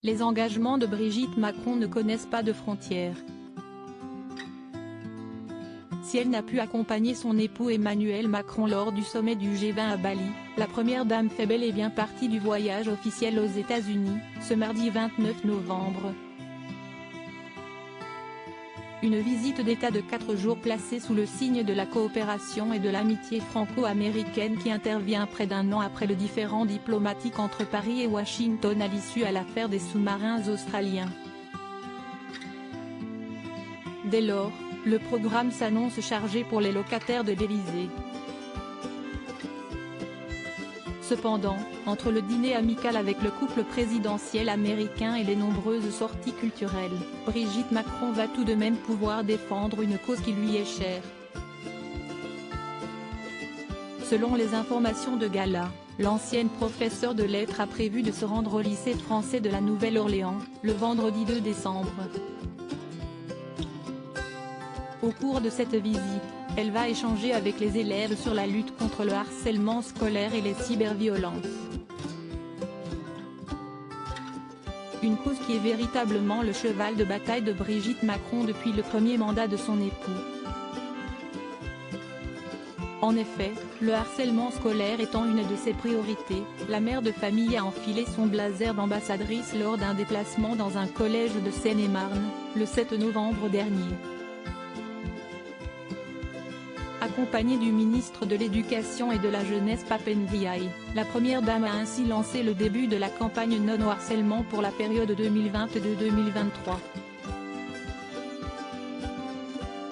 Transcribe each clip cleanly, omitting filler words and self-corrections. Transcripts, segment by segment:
Les engagements de Brigitte Macron ne connaissent pas de frontières. Si elle n'a pu accompagner son époux Emmanuel Macron lors du sommet du G20 à Bali, la première dame fait bel et bien partie du voyage officiel aux États-Unis, ce mardi 29 novembre. Une visite d'État de 4 jours placée sous le signe de la coopération et de l'amitié franco-américaine qui intervient près d'un an après le différend diplomatique entre Paris et Washington à l'issue à l'affaire des sous-marins australiens. Dès lors, le programme s'annonce chargé pour les locataires de l'Élysée. Cependant, entre le dîner amical avec le couple présidentiel américain et les nombreuses sorties culturelles, Brigitte Macron va tout de même pouvoir défendre une cause qui lui est chère. Selon les informations de Gala, l'ancienne professeure de lettres a prévu de se rendre au lycée français de la Nouvelle-Orléans, le vendredi 2 décembre. Au cours de cette visite, elle va échanger avec les élèves sur la lutte contre le harcèlement scolaire et les cyberviolences. Une cause qui est véritablement le cheval de bataille de Brigitte Macron depuis le premier mandat de son époux. En effet, le harcèlement scolaire étant une de ses priorités, la mère de famille a enfilé son blazer d'ambassadrice lors d'un déplacement dans un collège de Seine-et-Marne, le 7 novembre dernier. Accompagnée du ministre de l'Éducation et de la Jeunesse Pape Ndiaye, la première dame a ainsi lancé le début de la campagne non au harcèlement pour la période 2022-2023.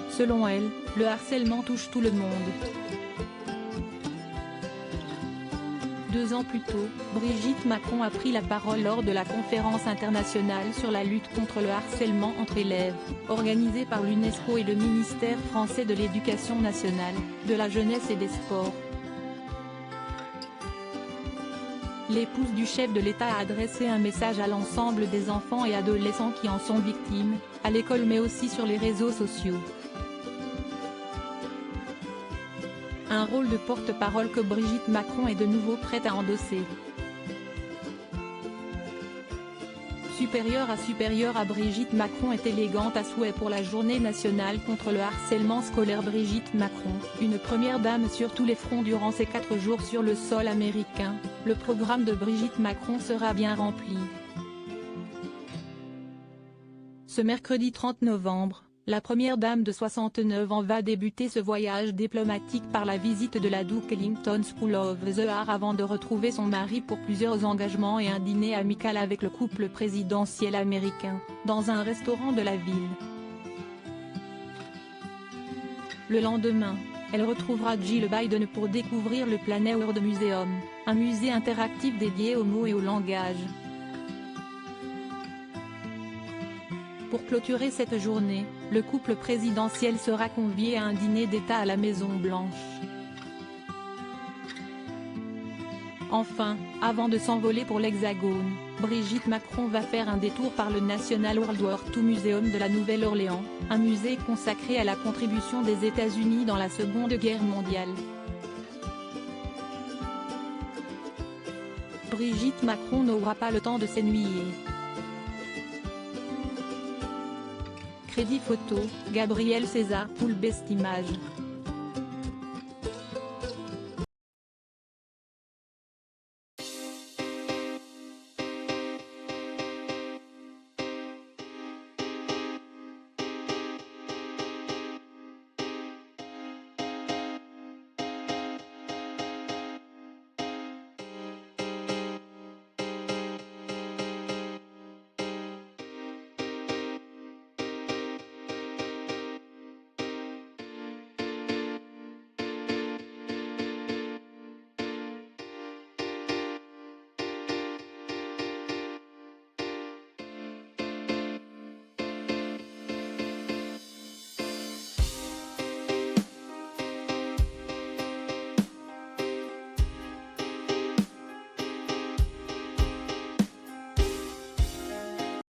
Selon elle, le harcèlement touche tout le monde. 2 ans plus tôt, Brigitte Macron a pris la parole lors de la conférence internationale sur la lutte contre le harcèlement entre élèves, organisée par l'UNESCO et le ministère français de l'Éducation nationale, de la jeunesse et des sports. L'épouse du chef de l'État a adressé un message à l'ensemble des enfants et adolescents qui en sont victimes, à l'école mais aussi sur les réseaux sociaux. Un rôle de porte-parole que Brigitte Macron est de nouveau prête à endosser. Supérieure à Brigitte Macron est élégante à souhait pour la journée nationale contre le harcèlement scolaire. Brigitte Macron, une première dame sur tous les fronts durant ces 4 jours sur le sol américain, le programme de Brigitte Macron sera bien rempli. Ce mercredi 30 novembre, la première dame de 69 ans va débuter ce voyage diplomatique par la visite de la Duke Ellington School of the Arts avant de retrouver son mari pour plusieurs engagements et un dîner amical avec le couple présidentiel américain, dans un restaurant de la ville. Le lendemain, elle retrouvera Jill Biden pour découvrir le Planet Word Museum, un musée interactif dédié aux mots et au langage. Pour clôturer cette journée, le couple présidentiel sera convié à un dîner d'État à la Maison-Blanche. Enfin, avant de s'envoler pour l'Hexagone, Brigitte Macron va faire un détour par le National World War II Museum de la Nouvelle-Orléans, un musée consacré à la contribution des États-Unis dans la Seconde Guerre mondiale. Brigitte Macron n'aura pas le temps de s'ennuyer. Crédit photo, Gabriel César pour le best image.